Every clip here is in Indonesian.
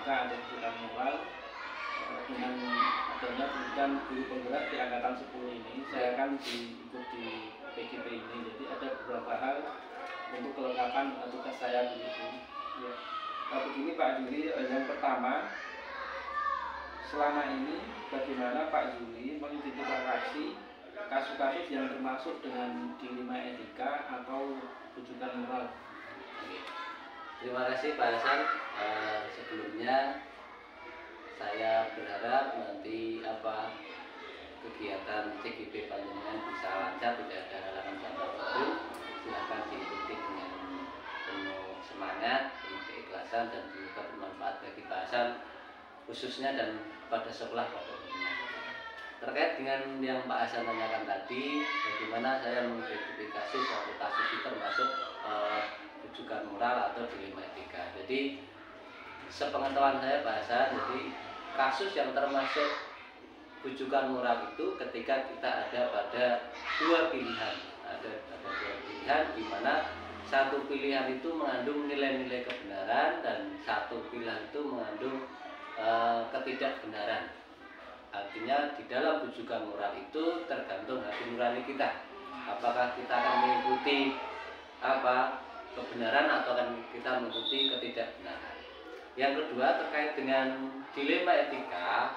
etika atau rujukan moral. Dengan adanya pendidikan guru penggerak di angkatan 10 ini, saya akan ikut di PGP ini. Jadi ada beberapa hal untuk kelengkapan tugas saya begitu. Ya. Begini Pak Juri, yang pertama, selama ini bagaimana Pak Juri mengidentifikasi kasus-kasus yang termasuk dengan dilema etika atau rujukan moral? Terima kasih Pak Hasan. Sebelumnya saya berharap nanti kegiatan CGP Panjenengan bisa lancar, tidak ada halangan apapun. Silakan diikuti dengan penuh semangat, penuh keikhlasan, dan juga bermanfaat bagi Pak Hasan khususnya dan pada sekolah pada umumnya. Terkait dengan yang Pak Hasan tanyakan tadi, bagaimana saya mengidentifikasi suatu kasus itu termasuk rujukan moral atau dilema etika. Jadi sepengetahuan saya Pak Hasan, jadi kasus yang termasuk rujukan moral itu ketika kita ada pada dua pilihan. Ada dua pilihan di mana satu pilihan itu mengandung nilai-nilai kebenaran dan satu pilihan itu mengandung ketidakbenaran. Artinya di dalam rujukan moral itu tergantung hati nurani kita. Apakah kita akan mengikuti kebenaran atau akan kita mengikuti ketidakbenaran. Yang kedua terkait dengan dilema etika,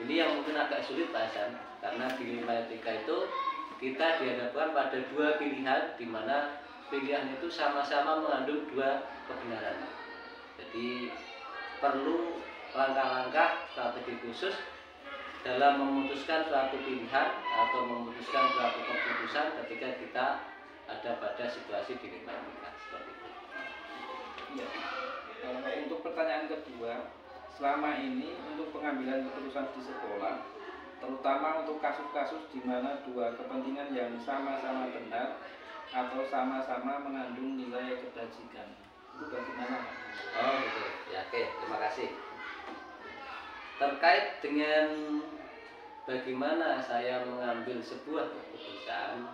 ini yang mungkin agak sulit Pak Hasan, karena dilema etika itu kita dihadapkan pada dua pilihan di mana pilihan itu sama-sama mengandung dua kebenaran. Jadi perlu langkah-langkah strategi khusus dalam memutuskan suatu pilihan atau memutuskan suatu keputusan ketika kita ada pada situasi dilema etika seperti itu. Ya. Untuk pertanyaan kedua, selama ini untuk pengambilan keputusan di sekolah, terutama untuk kasus-kasus di mana dua kepentingan yang sama-sama benar atau sama-sama mengandung nilai kebajikan, itu bagaimana Pak? Oh gitu, ya oke, terima kasih. Terkait dengan bagaimana saya mengambil sebuah keputusan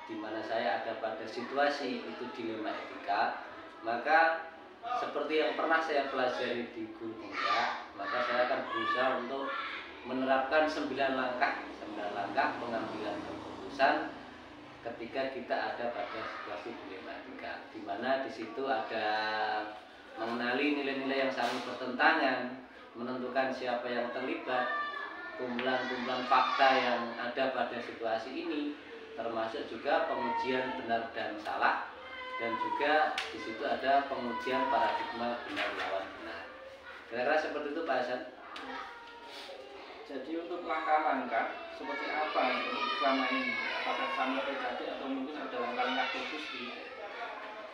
di mana saya ada pada situasi itu dilema etika, maka seperti yang pernah saya pelajari di guru penggerak, maka saya akan berusaha untuk menerapkan 9 langkah pengambilan keputusan ketika kita ada pada situasi dilema etika, di mana di situ ada mengenali nilai-nilai yang saling bertentangan, menentukan siapa yang terlibat, kumpulan-kumpulan fakta yang ada pada situasi ini, termasuk juga pengujian benar dan salah, dan juga di situ ada pengujian paradigma benar lawan benar. Kira-kira seperti itu Pak Hasan. Jadi untuk langkah-langkah seperti apa selama ini? Apakah sama PKT atau mungkin ada langkah-langkah khusus di?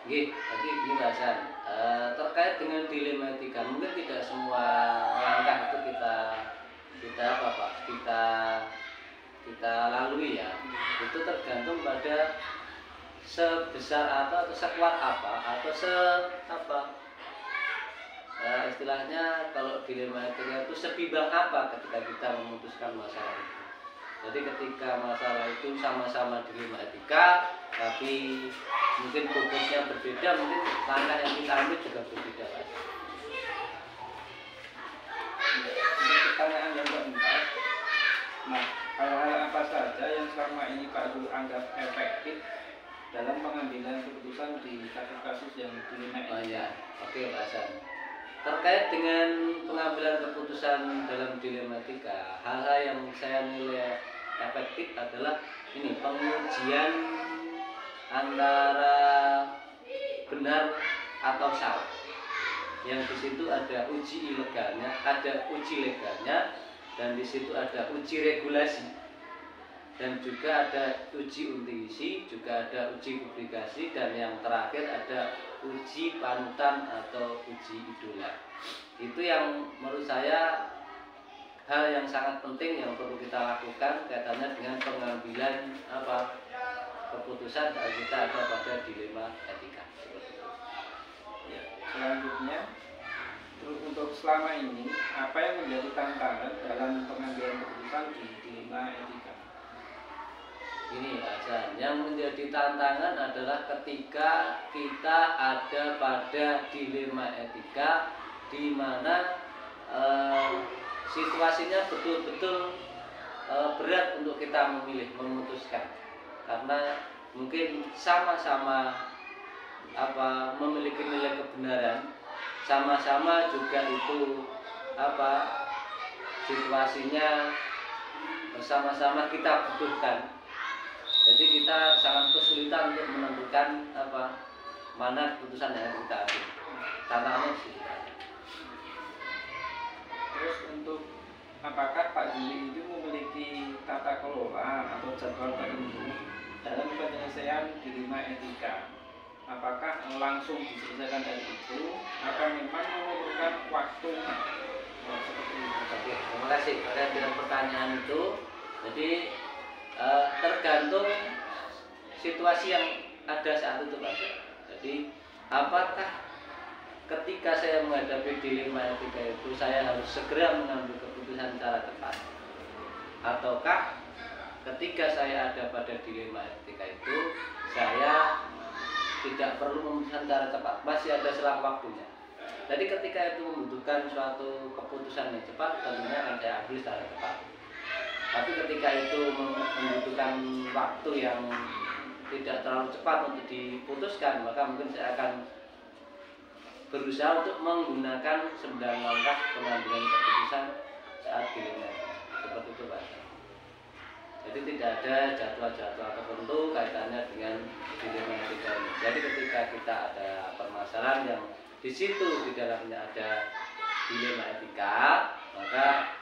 Jadi begini Pak Hasan, terkait dengan dilema etika, mungkin tidak semua langkah itu kita lalui ya. Itu tergantung pada sebesar atau sekuat istilahnya kalau dilema etika itu sebimbang apa ketika kita memutuskan masalah itu. Jadi ketika masalah itu sama-sama dilema etika tapi mungkin fokusnya berbeda, mungkin langkah yang kita ambil juga berbeda Pak. Untuk pertanyaan yang keempat, nah hal-hal apa saja yang selama ini Pak Zul anggap efektif dalam pengambilan keputusan di kasus-kasus yang dilema etika? Oh ya, oke Pak Hasan. Terkait dengan pengambilan keputusan dalam dilema etika, hal-hal yang saya nilai efektif adalah ini, pengujian antara benar atau salah. Yang di situ ada uji ilegalnya, ada uji legalnya, dan di situ ada uji regulasi, dan juga ada uji intuisi, juga ada uji publikasi, dan yang terakhir ada uji panutan atau uji idola. Itu yang menurut saya hal yang sangat penting yang perlu kita lakukan kaitannya dengan pengambilan keputusan saat kita ada pada dilema etika. Ya, selanjutnya untuk selama ini apa yang menjadi tantangan dalam pengambilan keputusan di dilema etika? Ini Pak Hasan, yang menjadi tantangan adalah ketika kita ada pada dilema etika di mana eh, situasinya betul-betul berat untuk kita memilih, memutuskan, karena mungkin sama-sama memiliki nilai kebenaran, sama-sama juga itu situasinya bersama-sama kita butuhkan. Jadi kita sangat kesulitan untuk menentukan mana keputusan yang kita ambil. Tantangannya sih. Terus untuk apakah Pak Juli itu memiliki tata kelola atau jadwal tertentu dalam penyelesaian dilema etika? Apakah langsung diselesaikan dari itu atau memang memerlukan waktu seperti itu? Oke, terima kasih terkait dengan pertanyaan itu. Jadi tergantung situasi yang ada saat itu, Pak. Jadi apakah ketika saya menghadapi dilema etika itu saya harus segera mengambil keputusan secara cepat, ataukah ketika saya ada pada dilema etika itu saya tidak perlu memutuskan secara cepat, masih ada selang waktunya. Jadi ketika itu membutuhkan suatu keputusan yang cepat, tentunya akan saya ambil secara cepat. Tapi ketika itu membutuhkan waktu yang tidak terlalu cepat untuk diputuskan, maka mungkin saya akan berusaha untuk menggunakan 9 langkah pengambilan keputusan saat dilema. Seperti itu, Pak. Jadi tidak ada jadwal-jadwal tertentu kaitannya dengan dilema etika ini. Jadi ketika kita ada permasalahan yang di situ di dalamnya ada dilema etika, maka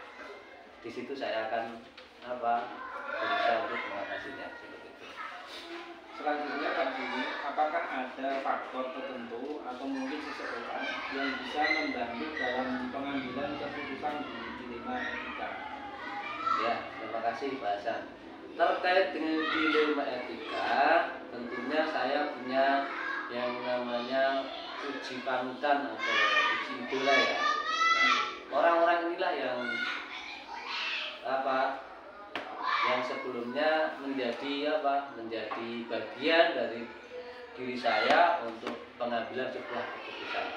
di situ saya akan berusaha untuk mengatasinya. Seperti itu. Selanjutnya Pak Juli, apakah ada faktor tertentu atau mungkin seseorang yang bisa membantu dalam pengambilan keputusan di dilema etika? Ya, terima kasih Pak Hasan. Terkait dengan dilema etika, tentunya saya punya yang namanya uji panutan atau uji idola ya. Orang-orang inilah yang yang sebelumnya menjadi bagian dari diri saya untuk pengambilan sebuah keputusan.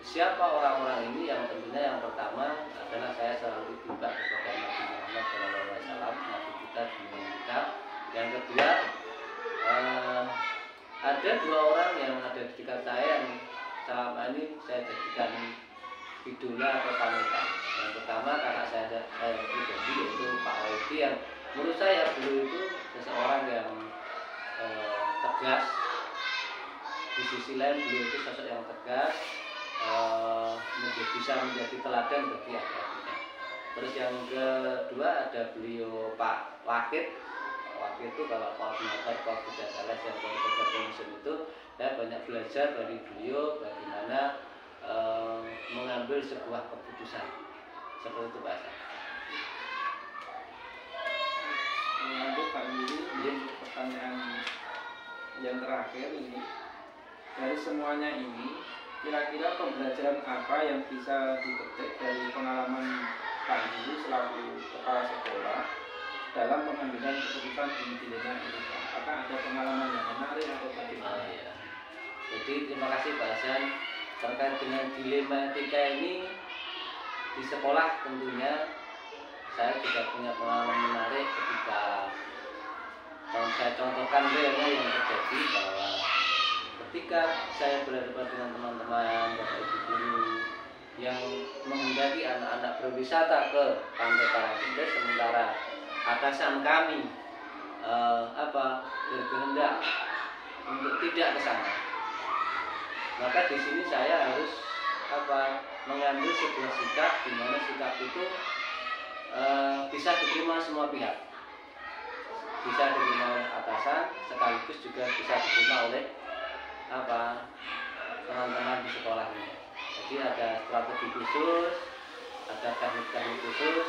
Siapa orang-orang ini? Yang tentunya yang pertama adalah saya selalu berdoa kepada Nabi Muhammad SAW, Nabi kita, dunia kita. Yang kedua, ada 2 orang yang ada di dekat saya yang selama ini saya jadikan idola atau panutan. Yang pertama kakak saya pribadi yaitu Pak Waidi, yang menurut saya beliau itu seseorang yang tegas. Di sisi lain beliau itu sosok yang tegas, bisa menjadi teladan bagi adik-adiknya. Terus yang kedua ada beliau Pak Wakid. Wakid itu kalau koordinator tidak salah yang koordinator itu, saya banyak belajar dari beliau bagaimana mengambil sebuah keputusan. Seperti itu Pak. Lanjut Pak Juli, pertanyaan yang terakhir ini, dari semuanya ini kira-kira pembelajaran apa yang bisa dipetik dari pengalaman Pak Juli selaku kepala sekolah dalam pengambilan keputusan di dilema etika? Apakah ada pengalaman yang menarik atau bagaimana? Ya. Jadi terima kasih Pak Hasan. Terkait dengan dilema etika ini di sekolah tentunya saya juga punya pengalaman menarik ketika saya contohkan realnya yang terjadi, bahwa ketika saya berhadapan dengan teman-teman Bapak Ibu guru yang menghendaki anak-anak berwisata ke Pantai Parangtritis, sementara atasan kami berkehendak untuk tidak ke sana, maka di sini saya harus mengambil sebuah sikap, di mana sikap itu bisa diterima semua pihak, bisa diterima oleh atasan, sekaligus juga bisa diterima oleh teman-teman di sekolah ini. Jadi ada strategi khusus, ada teknik-teknik khusus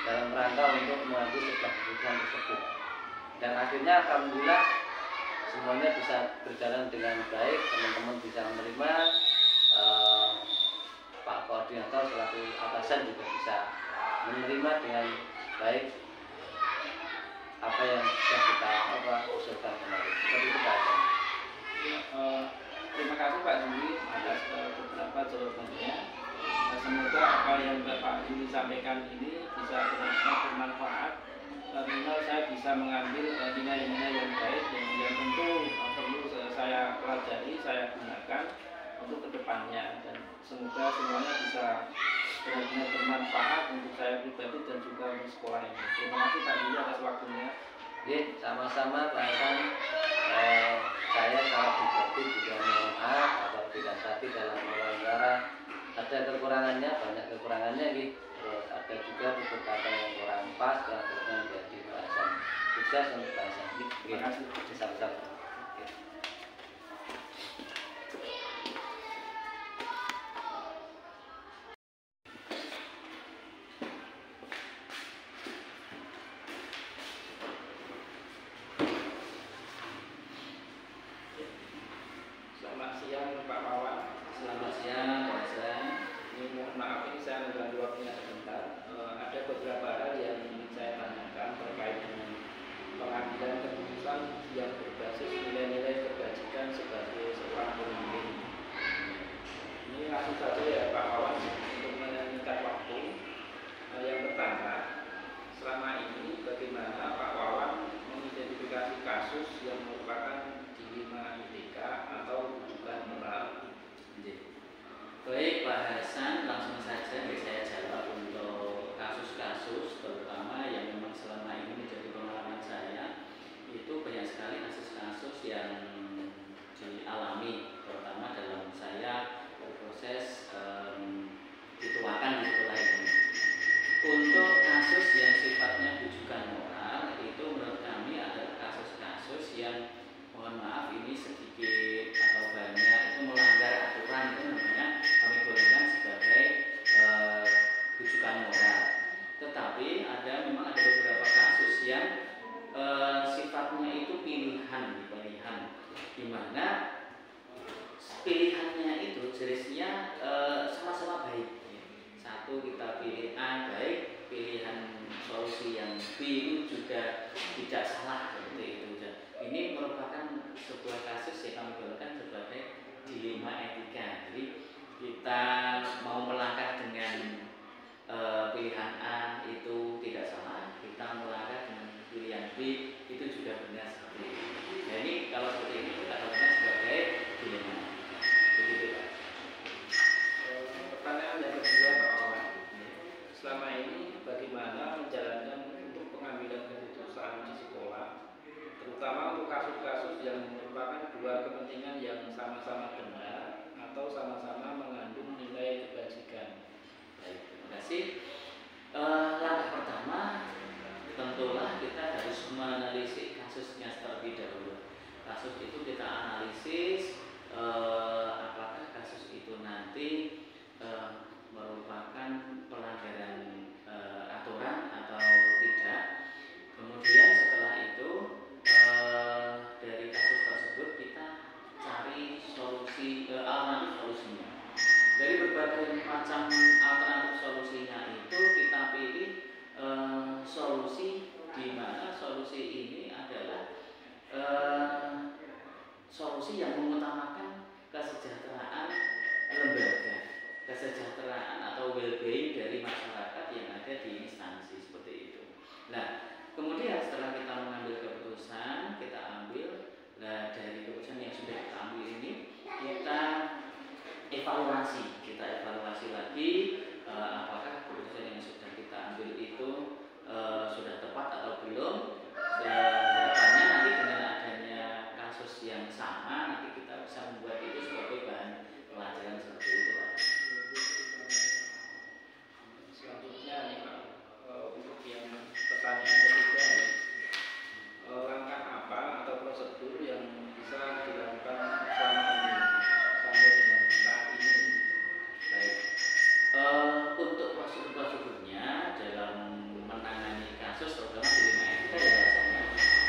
dalam rangka untuk mengambil sebuah keputusan tersebut. Dan akhirnya alhamdulillah semuanya bisa berjalan dengan baik, teman-teman bisa menerima, Pak Koordinator selaku atasan juga bisa menerima dengan baik apa yang sudah kita usulkan kemarin. Seperti itu Pak. Terima kasih Pak Juli atas beberapa jawaban yang Bapak ini sampaikan ini bisa benar-benar bermanfaat, minimal saya bisa mengambil nilai-nilai yang baik yang tentu perlu saya pelajari, saya gunakan untuk kedepannya, dan semoga semuanya bisa benar-benar bermanfaat untuk saya pribadi dan juga untuk sekolah ini. Terima kasih Pak Didi atas waktunya. Sama-sama Pak Hasan. Saya secara pribadi juga mohon maaf apabila tadi dalam wawancara ada kekurangannya, banyak kekurangannya gitu. Terus ada juga tutur kata yang kurang pas, kurang berkenan jadi Pak Hasan. Sukses untuk Pak Hasan. Terima kasih. Sama-sama. Selamat siang Pak Wawan. Selamat siang Pak Hasan. Ini mohon maaf ini saya mengganggu waktunya sebentar. Ada beberapa hal yang ingin saya tanyakan terkait dengan pengambilan keputusan yang berbasis nilai-nilai kebajikan sebagai seorang pemimpin. Ini langsung saja ya Pak Wawan untuk menyingkat waktu. Yang pertama, selama ini bagaimana Pak Wawan mengidentifikasi kasus yang merupakan dilema etika atau rujukan moral? Baik Pak Hasan, langsung saja saya jawab untuk kasus-kasus terutama yang memang selama ini menjadi pengalaman saya. Itu banyak sekali kasus-kasus yang dialami, terutama dalam saya berproses dituakan di sekolah ini. Untuk kasus yang sifatnya rujukan moral, itu menurut kami adalah kasus-kasus yang mohon maaf ini sedikit atau banyak itu melanggar aturan, itu namanya kami golongkan sebagai rujukan moral. Tetapi memang ada beberapa kasus yang sifatnya itu pilihan, di mana pilihannya itu jenisnya sama-sama baik. Satu kita pilih A baik, pilihan solusi yang B itu juga tidak salah seperti itu. Ini merupakan sebuah kasus yang kami golongkan sebagai dilema etika. Jadi kita mau melangkah dengan pilihan A itu tidak salah, kita melangkah dengan pilihan B itu juga benar seperti itu. Nah ini kalau seperti ini kita golongkan sebagai dilema. Begitu Pak. Pertanyaan yang kedua Pak Wawan, selama ini bagaimana menjalankan untuk pengambilan keputusan di sekolah, terutama untuk kasus-kasus yang merupakan dua kepentingan yang sama-sama benar atau sama-sama mengandung nilai kebajikan? Baik, terima kasih. Langkah pertama tentulah kita harus menganalisis kasusnya terlebih dahulu. Kasus itu kita analisis apakah kasus itu nanti merupakan pelanggaran aturan atau tidak. Kemudian setelah itu dari kasus tersebut kita cari solusi alternatif solusinya. Dari berbagai macam alternatif solusinya itu kita pilih solusi di mana solusi ini adalah solusi yang mengutamakan kesejahteraan lembaga, kesejahteraan atau well-being dari masyarakat yang ada di instansi seperti itu. Nah, kemudian setelah kita mengambil keputusan, kita ambil dari keputusan yang sudah kita ambil ini, kita evaluasi lagi apakah keputusan yang sudah kita ambil itu sudah tepat atau belum. Harapannya nanti dengan adanya kasus yang sama nanti kita bisa membuat itu sebagai bahan pelajaran seperti itu Pak. Selanjutnya nih Pak, untuk yang pertanyaan ketiga, langkah apa atau prosedur yang bisa dilakukan selama ini sampai dengan saat ini? Baik. Untuk prosedurnya dalam menangani kasus terutama di lima etika ya rasanya.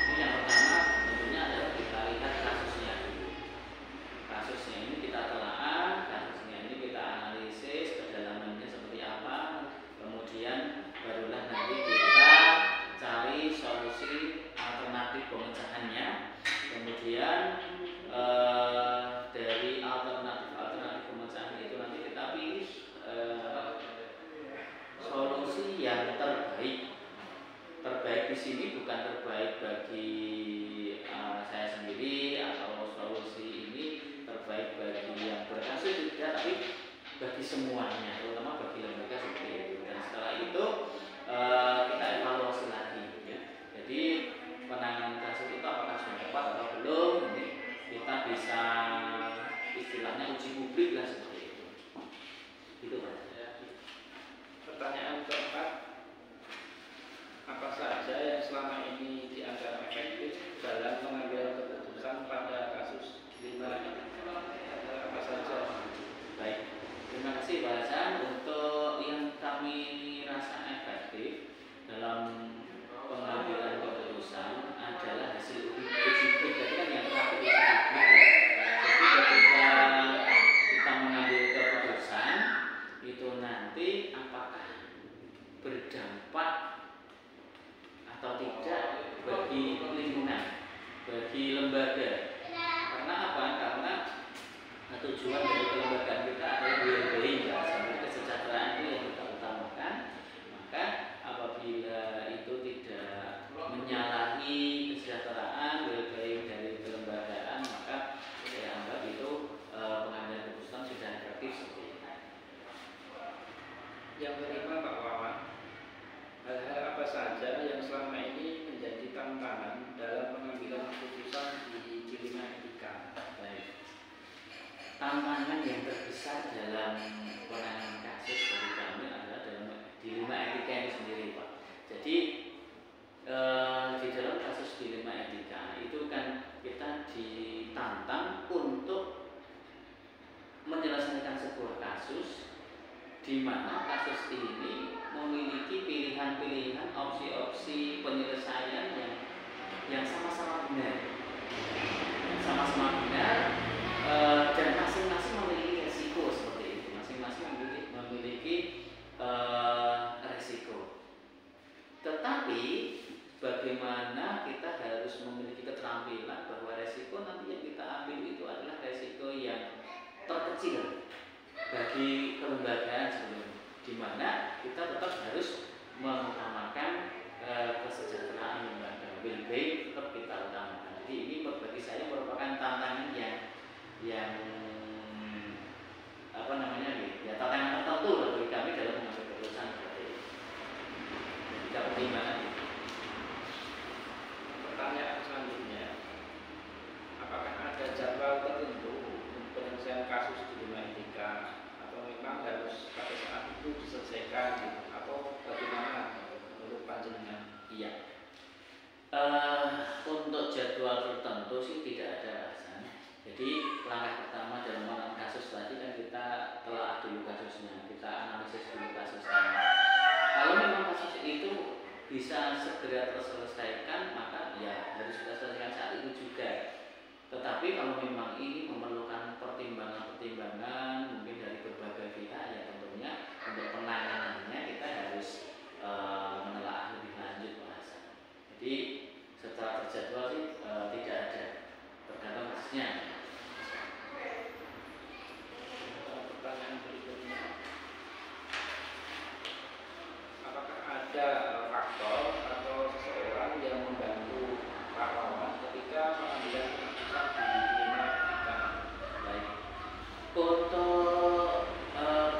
Ini yang pertama tentunya adalah kita lihat kasusnya dulu. Kasus semuanya, terutama bagi lembaga seperti itu. Dan setelah itu kita evaluasi lagi ya. Jadi penanganan kasus itu apakah sudah tepat atau belum, ini kita bisa istilahnya uji publik lah seperti itu. Itu Pak. Pertanyaan keempat, apa saja yang selama ini dianggap efektif dalam pengambilan keputusan pada kasus lima ini? Apa saja? Baik, terima kasih Pak Hasan. Untuk yang kami rasa efektif dalam pengambilan keputusan adalah hasil uji publik. Jadi kan yang terakhir uji publik ya. Jadi ketika kita mengambil keputusan itu nanti apakah berdampak atau tidak bagi lingkungan, bagi lembaga. Karena apa? Karena tujuan dari kelembagaan kita adalah well-being ya, sampai kesejahteraan itu yang kita utamakan. Maka apabila itu tidak menyalahi kesejahteraan well-being dari kelembagaan, maka saya anggap itu pengambilan keputusan sudah efektif seperti itu. Yang kelima Pak Wawan, hal-hal apa saja yang selama ini menjadi tantangan dalam pengambilan keputusan di Dilema Etika? Baik. Tantangan yang terbesar dalam penanganan kasus bagi kami adalah dalam dilema etika itu sendiri Pak. Jadi di dalam kasus dilema etika itu kan kita ditantang untuk menyelesaikan sebuah kasus di mana kasus ini memiliki pilihan-pilihan, opsi-opsi penyelesaian yang sama-sama benar, dan masing-masing memiliki resiko seperti itu. Masing-masing memiliki resiko. Tetapi bagaimana kita harus memiliki keterampilan bahwa resiko nanti yang kita ambil itu adalah resiko yang terkecil bagi kelembagaan sebelumnya, di mana kita tetap harus mengutamakan kesejahteraan lembaga, well-being tetap kita utamakan. Jadi ini bagi saya merupakan tantangan yang apa namanya ya, tantangan tertentu bagi kami dalam mengambil keputusan seperti itu. Jika pertimbangan. Pertanyaan selanjutnya, apakah ada jadwal tertentu untuk penyelesaian kasus dilema etika, atau memang harus pada saat itu diselesaikan gitu, atau bagaimana menurut panjenengan? Iya. Untuk jadwal tertentu sih tidak ada alasan. Jadi langkah pertama dalam menangani kasus tadi kan kita telah dulu kasusnya, kita analisis dulu kasusnya. Kalau memang kasus itu bisa segera terselesaikan, maka ya harus kita selesaikan saat itu juga. Tetapi kalau memang ini memerlukan pertimbangan-pertimbangan mungkin dari berbagai pihak, ya tentunya untuk penanganannya kita harus menelaah lebih lanjut Pak Hasan. Jadi secara terjadwal sih tidak ada, tergantung kasusnya. Pertanyaan berikutnya, apakah ada faktor atau seseorang yang membantu Pak Wawan ketika pengambilan keputusan di dilema etika? Baik. Untuk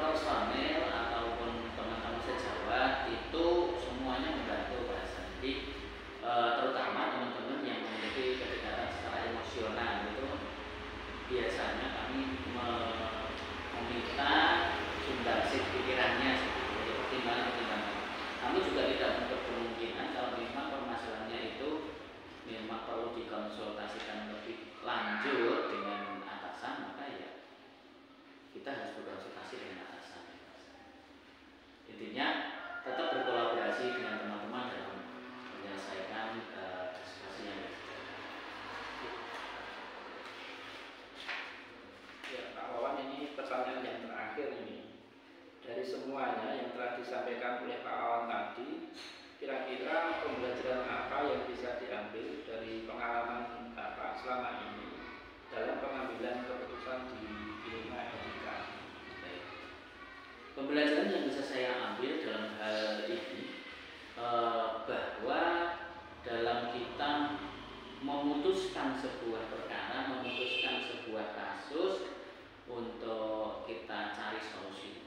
personel ataupun teman-teman sejawat itu semuanya membantu Pak Hasan. Jadi terutama teman-teman yang memiliki kedekatan secara emosional itu biasanya kami meminta sumbangsih pikirannya sebagai pertimbangan-pertimbangan. Kami juga tidak menutup kemungkinan kalau memang permasalahannya itu memang perlu dikonsultasikan lebih lanjut dengan atasan, maka ya kita harus berkonsultasi dengan atasan. Intinya tetap berkolaborasi dengan teman-teman dalam menyelesaikan kasus yang Ya, Pak Wawan, ini pertanyaan yang terakhir ini. Dari semuanya yang telah disampaikan oleh Pak Wawan tadi, kira-kira pembelajaran apa yang bisa diambil dari pengalaman Bapak selama ini dalam pengambilan keputusan di dilema etika? baik. Pembelajaran yang bisa saya ambil dalam hal ini bahwa dalam kita memutuskan sebuah perkara, memutuskan sebuah kasus untuk kita cari solusi.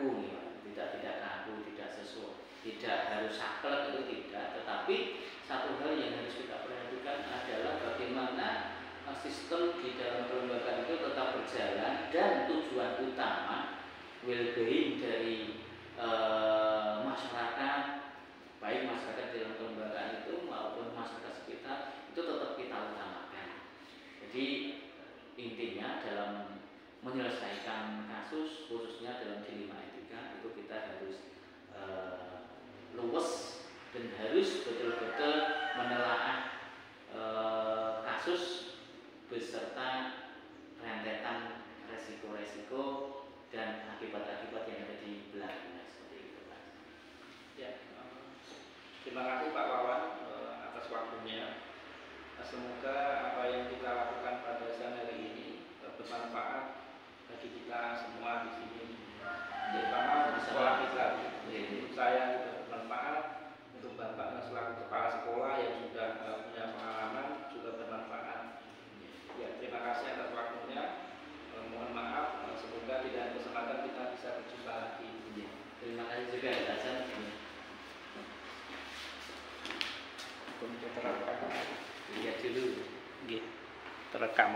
kaku nih, tidak kaku, tidak sesuai, tidak harus saklek itu tidak, tetapi satu hal yang harus kita perhatikan adalah bagaimana sistem di dalam kelembagaan itu tetap berjalan dan tujuan utama well-being dari masyarakat, baik masyarakat di dalam kelembagaan itu maupun masyarakat sekitar itu tetap kita utamakan. Jadi intinya dalam menyelesaikan kasus khususnya dalam dilema etika itu kita harus luwes dan harus betul-betul menelaah kasus beserta rentetan resiko-resiko dan akibat-akibat yang ada di belakangnya, seperti itu Pak. Ya, terima kasih Pak Wawan atas waktunya. Semoga apa yang kita lakukan pada siang hari ini bermanfaat bagi kita semua di sini, terutama di sekolah kita. Saya juga bermanfaat, untuk Bapak selaku kepala sekolah yang sudah punya pengalaman juga bermanfaat. Ya, terima kasih atas waktunya. Mohon maaf, semoga di lain kesempatan kita bisa berjumpa lagi. Terima kasih juga ya Hasan. Terekam. Lihat dulu. Terekam.